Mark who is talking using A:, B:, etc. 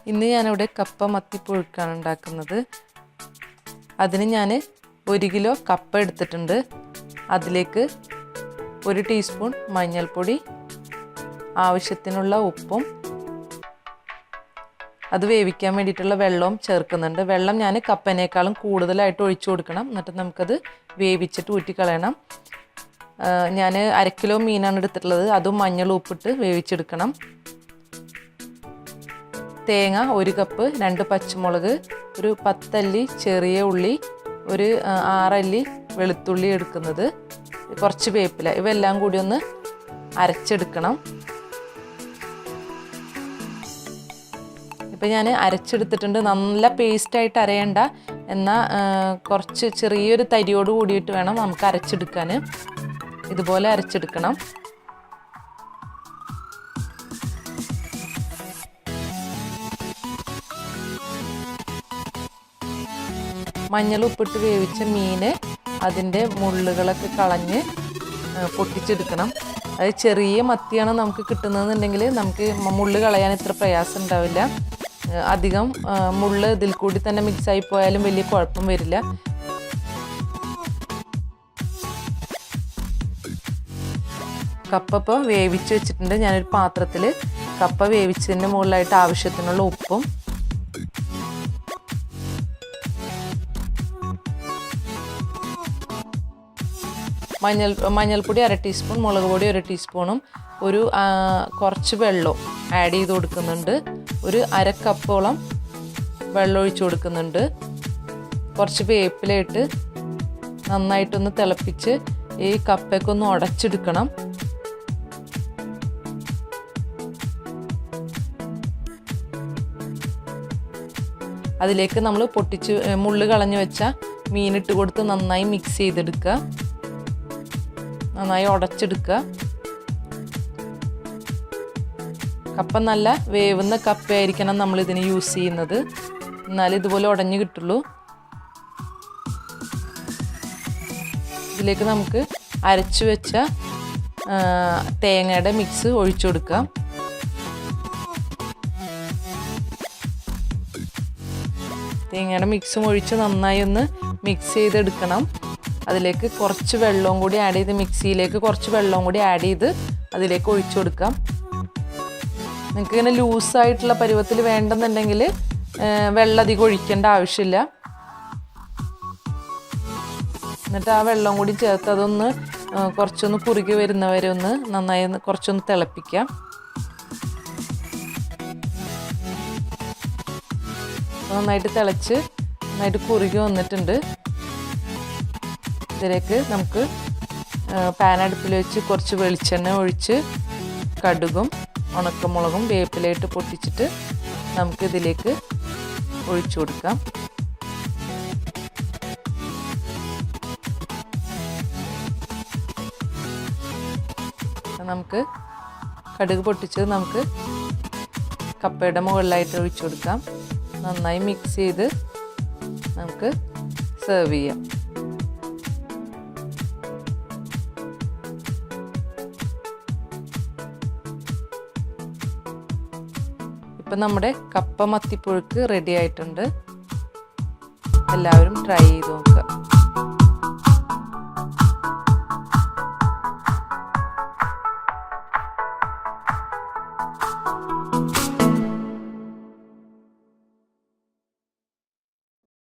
A: ഇന്ന് ഞാനിവിടെ കപ്പ മത്തി പുഴുക്കാണ് ഉണ്ടാക്കുന്നത്. അതിന് ഞാൻ 1 കിലോ കപ്പ എടുത്തിട്ടുണ്ട്. അതിലേക്ക് 1 ടീസ്പൂൺ മഞ്ഞൾപ്പൊടി, ആവശ്യത്തിനുള്ള ഉപ്പും അത് വേവിക്കാൻ വേണ്ടിയിട്ടുള്ള വെള്ളവും ചേർക്കുന്നുണ്ട്. വെള്ളം ഞാൻ കപ്പനേക്കാളും കൂടുതലായിട്ട് ഒഴിച്ചു കൊടുക്കണം. എന്നിട്ട് നമുക്കത് വേവിച്ചിട്ട് ഊറ്റിക്കളയണം. ഞാൻ 1/2 കിലോ മീനാണ് എടുത്തിട്ടുള്ളത്. അതും മഞ്ഞൾ ഉപ്പിട്ട് വേവിച്ചെടുക്കണം. തേങ്ങ 1 കപ്പ്, 2 പച്ചമുളക്, ഒരു 10 അല്ലി ചെറിയ ഉള്ളി, ഒരു 6 അല്ലി വെളുത്തുള്ളി എടുക്കുന്നത്, കുറച്ച് വേപ്പില, ഇവയെല്ലാം കൂടി ഒന്ന് അരച്ചെടുക്കണം. ഇപ്പം ഞാൻ അരച്ചെടുത്തിട്ടുണ്ട്. നല്ല പേസ്റ്റായിട്ട് അരയണ്ട, എന്നാൽ കുറച്ച് ചെറിയൊരു തരിയോട് കൂടിയിട്ട് വേണം നമുക്ക് അരച്ചെടുക്കാൻ. ഇതുപോലെ അരച്ചെടുക്കണം. മഞ്ഞൾ ഉപ്പിട്ട് വേവിച്ച മീന് അതിൻ്റെ മുള്ളുകളൊക്കെ കളഞ്ഞ് പൊട്ടിച്ചെടുക്കണം. അത് ചെറിയ മത്തിയാണ് നമുക്ക് കിട്ടുന്നതെന്നുണ്ടെങ്കിൽ നമുക്ക് മുള്ള് കളയാൻ ഇത്ര പ്രയാസം ഉണ്ടാവില്ല. അധികം മുള്ള് ഇതിൽ കൂടി തന്നെ മിക്സായി പോയാലും വലിയ കുഴപ്പം വരില്ല. കപ്പ ഇപ്പോൾ വേവിച്ച് വെച്ചിട്ടുണ്ട്. ഞാനൊരു പാത്രത്തിൽ കപ്പ വേവിച്ചതിൻ്റെ മുകളിലായിട്ട് ആവശ്യത്തിനുള്ള ഉപ്പും മഞ്ഞൾപ്പൊടി 1/2 ടീസ്പൂൺ, മുളക് പൊടി 1 ടീസ്പൂണും കുറച്ച് വെള്ളവും ആഡ് ചെയ്ത് കൊടുക്കുന്നുണ്ട്. ഒരു 1/2 കപ്പോളം വെള്ളം ഒഴിച്ചു കൊടുക്കുന്നുണ്ട്. കുറച്ച് വേപ്പിലയിട്ട് നന്നായിട്ടൊന്ന് തിളപ്പിച്ച് ഈ കപ്പയൊക്കെ ഒന്ന് ഉടച്ചെടുക്കണം. അതിലേക്ക് നമ്മൾ മുള്ള് കളഞ്ഞു വെച്ച മീനിട്ട് കൊടുത്ത് നന്നായി മിക്സ് ചെയ്തെടുക്കുക, നന്നായി ഉടച്ചെടുക്കുക. കപ്പ നല്ല വേവുന്ന കപ്പയായിരിക്കണം നമ്മൾ ഇതിന് യൂസ് ചെയ്യുന്നത്, എന്നാലും ഇതുപോലെ ഉടഞ്ഞു കിട്ടുള്ളൂ. ഇതിലേക്ക് നമുക്ക് അരച്ചു വെച്ച തേങ്ങയുടെ മിക്സ് ഒഴിച്ചു കൊടുക്കാം. തേങ്ങയുടെ മിക്സും ഒഴിച്ച് നന്നായി ഒന്ന് മിക്സ് ചെയ്തെടുക്കണം. അതിലേക്ക് കുറച്ച് വെള്ളവും കൂടി ആഡ് ചെയ്ത്, മിക്സിയിലേക്ക് കുറച്ച് വെള്ളവും കൂടി ആഡ് ചെയ്ത് അതിലേക്ക് ഒഴിച്ചു കൊടുക്കാം. നിങ്ങൾക്ക് ഇങ്ങനെ ലൂസായിട്ടുള്ള പരുവത്തിൽ വേണ്ടെന്നുണ്ടെങ്കിൽ വെള്ളം അധികം ഒഴിക്കേണ്ട ആവശ്യമില്ല. എന്നിട്ട് ആ വെള്ളം കൂടി ചേർത്ത് അതൊന്ന് കുറച്ചൊന്ന് കുറുകി വരുന്നവരെ ഒന്ന് നന്നായി കുറച്ചൊന്ന് തിളപ്പിക്കാം. നന്നായിട്ട് തിളച്ച് നന്നായിട്ട് കുറുകി വന്നിട്ടുണ്ട്. ഇതിലേക്ക് നമുക്ക് പാൻ അടുപ്പിൽ വെച്ച് കുറച്ച് വെളിച്ചെണ്ണ ഒഴിച്ച് കടുകും ഉണക്കമുളകും വേപ്പിലയിട്ട് പൊട്ടിച്ചിട്ട് നമുക്കിതിലേക്ക് ഒഴിച്ചു കൊടുക്കാം. നമുക്ക് കടുക് പൊട്ടിച്ചത് നമുക്ക് കപ്പയുടെ മുകളിലായിട്ട് ഒഴിച്ചു കൊടുക്കാം. നന്നായി മിക്സ് ചെയ്ത് നമുക്ക് സെർവ് ചെയ്യാം. ഇപ്പം നമ്മുടെ കപ്പ മത്തി പുഴുക്ക് റെഡി ആയിട്ടുണ്ട്. എല്ലാവരും ട്രൈ ചെയ്തു.